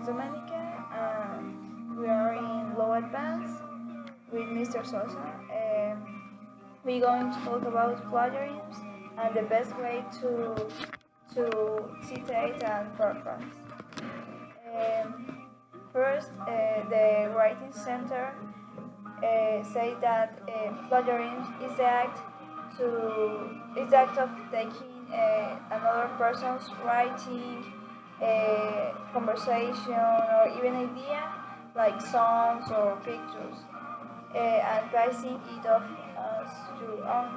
is Domenica, and we are in low advance with Mr. Sosa. We're going to talk about plagiarism and the best way to citate and paraphrase. First, the Writing Center say that plagiarism is the act of taking another person's writing, conversation, or even idea, like songs or pictures, and placing it off as your own.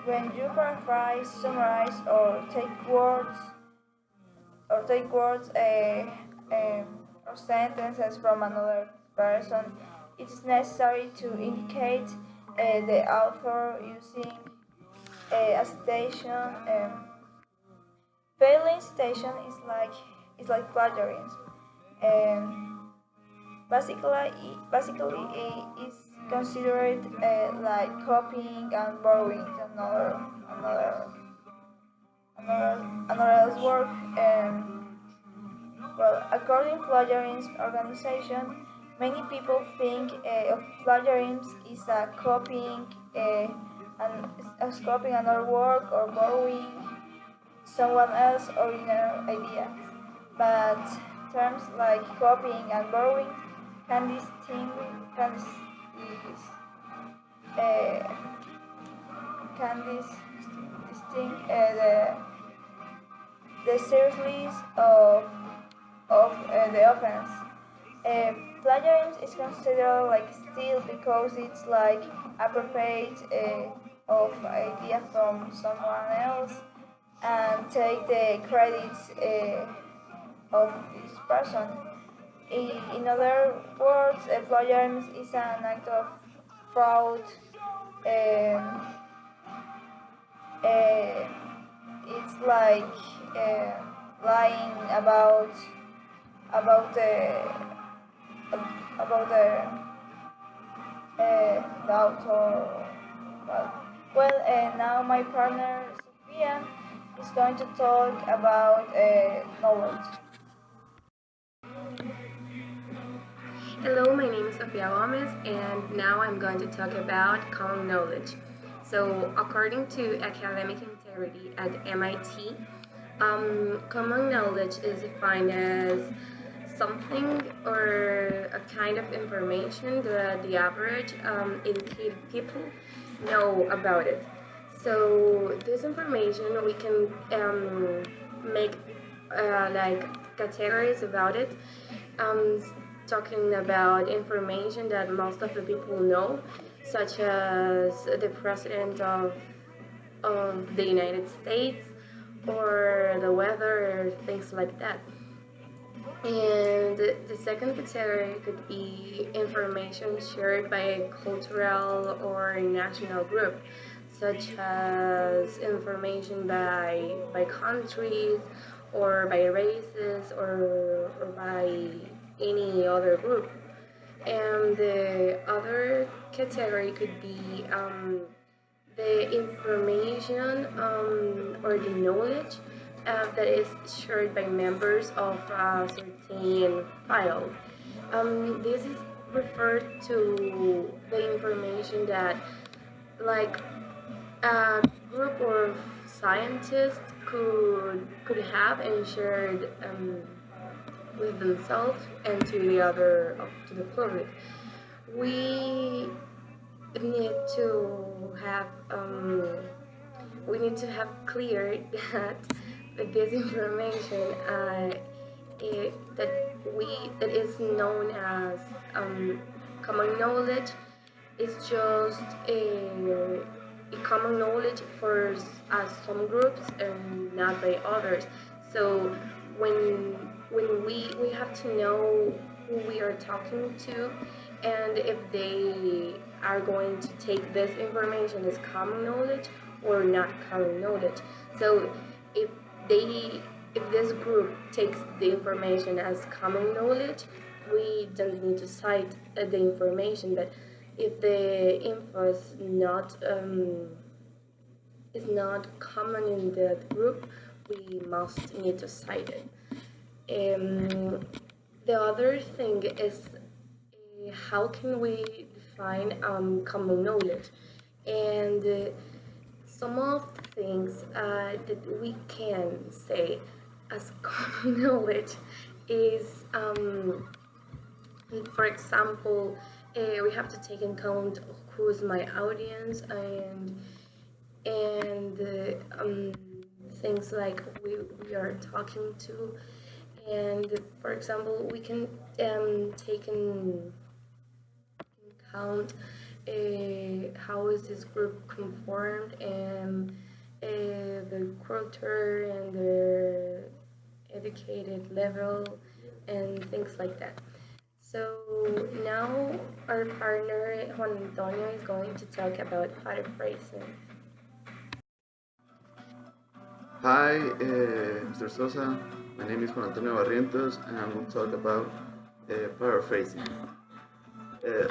When you paraphrase, summarize, or or sentences from another person, it is necessary to indicate the author using a citation. Failing citation is like plagiarism. Um, basically, it is considered like copying and borrowing another else's work. Well, according to plagiarism organization, many people think of plagiarism is a copying as copying another work or borrowing someone else's original ideas. But terms like copying and borrowing can uh, distinguish the seriousness of the offense. Plagiarism is considered like steal because it's like appropriate of idea from someone else and take the credits of this person. In other words, plagiarism is an act of fraud. Um, uh, it's like uh, lying about the about the author. Now my partner Sophia is going to talk about knowledge. Hello, my name is Sofia Gomez, and now I'm going to talk about common knowledge. So, according to academic integrity at MIT, common knowledge is defined as something or a kind of information that the average educated people know about it. So, this information we can make like categories about it. Um, Talking about information that most of the people know, such as the president of the United States or the weather, or things like that. And the second category could be information shared by a cultural or national group, such as information by countries or by races or by any other group. And the other category could be the information or the knowledge that is shared by members of a certain file. This is referred to the information that, like, a group of scientists could have and shared with themselves and to the public. We need to have clear that this information that is known as common knowledge is just a common knowledge for some groups and not by others. So when we have to know who we are talking to, and if they are going to take this information as common knowledge or not common knowledge. So if they if this group takes the information as common knowledge, we don't need to cite the information. But if the info is not common in that group, we must need to cite it. Um, the other thing is how can we define common knowledge? And some of the things that we can say as common knowledge is, for example, we have to take in account who's my audience and things like we are talking to, and for example we can take in account how is this group conformed and the culture and the educated level and things like that. So now our partner Juan Antonio is going to talk about paraphrasing. Hi, Mr. Sosa. My name is Juan Antonio Barrientos, and I'm going to talk about paraphrasing.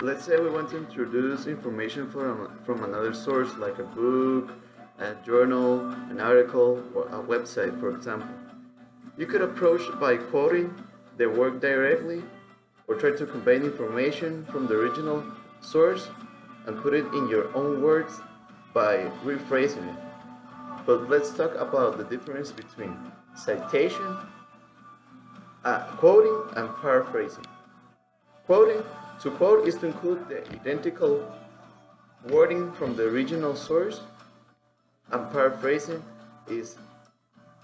Let's say we want to introduce information from another source, like a book, a journal, an article, or a website, for example. You could approach by quoting the work directly, or try to combine information from the original source and put it in your own words by rephrasing it. But let's talk about the difference between citation, quoting, and paraphrasing. Quoting, to quote is to include the identical wording from the original source, and paraphrasing is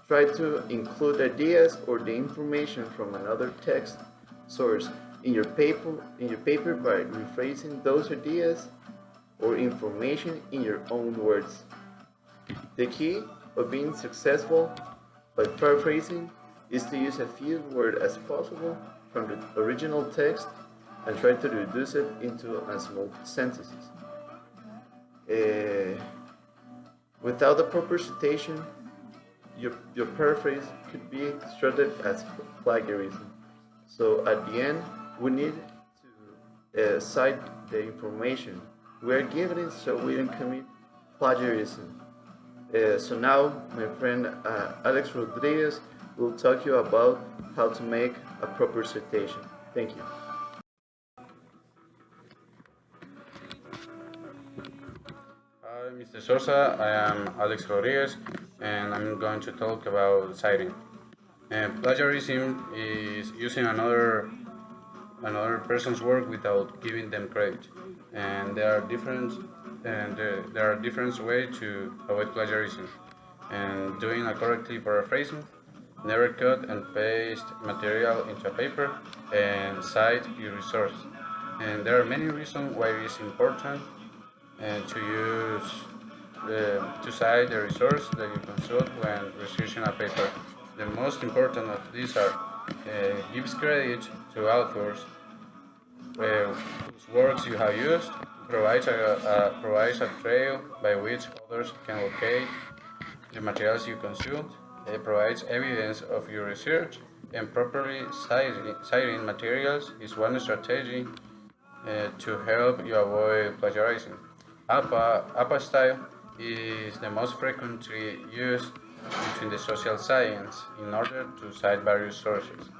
try to include ideas or the information from another text source in your paper by rephrasing those ideas or information in your own words. The key of being successful by paraphrasing is to use as few words as possible from the original text and try to reduce it into small sentences. Without the proper citation, your paraphrase could be construed as plagiarism. So at the end, we need to cite the information we are given it so we don't commit plagiarism. So now my friend Alex Rodriguez will talk you about how to make a proper citation. Thank you. Hi, Mr. Sosa. I am Alex Rodriguez, and I'm going to talk about citing. Plagiarism is using another person's work without giving them credit, and there are different ways to avoid plagiarism. And doing a correctly paraphrasing, never cut and paste material into a paper, and cite your resources. And there are many reasons why it is important to use to cite the resource that you consult when researching a paper. The most important of these are gives credit to authors whose works you have used, provides a trail by which others can locate the materials you consult, provides evidence of your research, and properly citing materials is one strategy to help you avoid plagiarism. APA style is the most frequently used between the social science in order to cite various sources.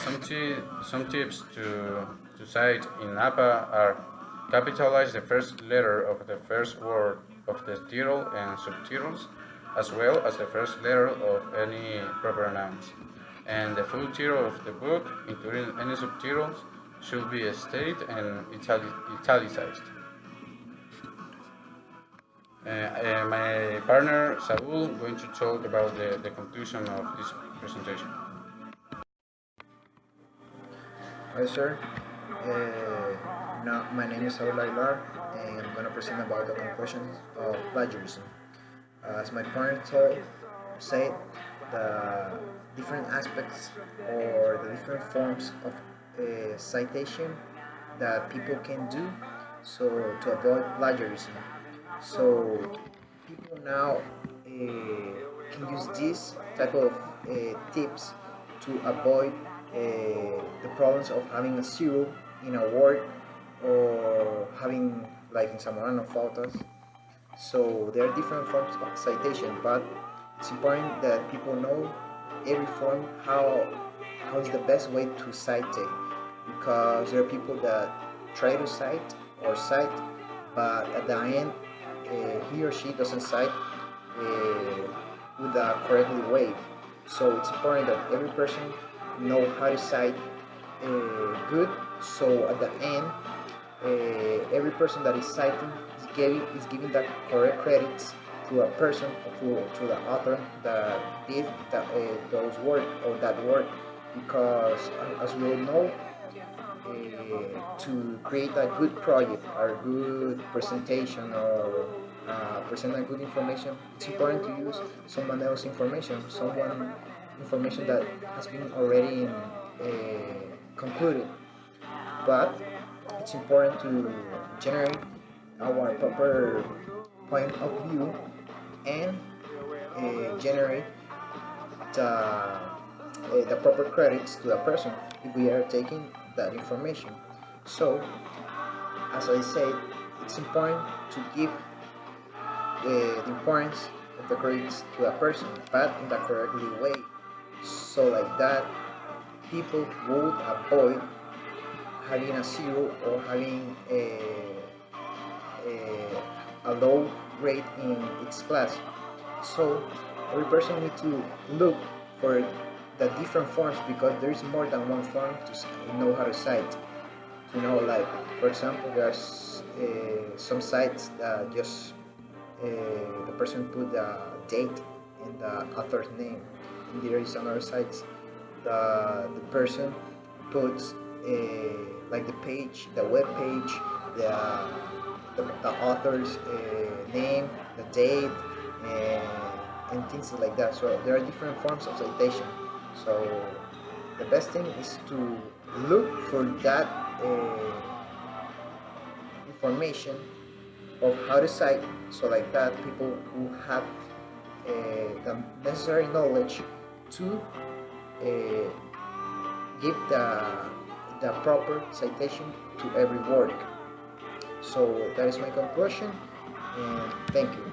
Some tips to cite in APA are capitalize the first letter of the first word of the title and subtitles, as well as the first letter of any proper nouns. And the full title of the book, including any subtitles, should be stated and italicized. My partner Saul going to talk about the conclusion of this presentation. Hi, sir. Now, my name is Saul Aguilar, and I'm going to present about the conclusions of plagiarism. As my partner said, the different aspects or the different forms of citation that people can do so to avoid plagiarism. So people now can use this type of tips to avoid the problems of having a zero in a word or having like in Zamorano faltas. So there are different forms of citation, but it's important that people know every form how how is the best way to cite it, because there are people that try to cite or cite, but at the end he or she doesn't cite with the correctly way. So it's important that every person know how to cite good. So at the end, every person that is citing is giving the correct credits to a person or to the author that did those work or that work, because as we all know, to create a good project or a good presentation or present a good information, it's important to use someone else's information that has been already concluded. But it's important to generate our proper point of view and generate the proper credits to the person if we are taking that information. So, as I said, it's important to give the importance of the credits to the person, but in the correctly way. So, like that, people would avoid having a zero or having a low rate in its class. So every person needs to look for the different forms, because there is more than one form to know how to cite. To know, like, for example, there's some sites that just the person put the date and the author's name. And there is another sites the person puts like the page, the web page, the author's name, the date, and things like that. So there are different forms of citation. So the best thing is to look for that information of how to cite. So like that, people who have the necessary knowledge to give the proper citation to every work. So that is my conclusion, and thank you.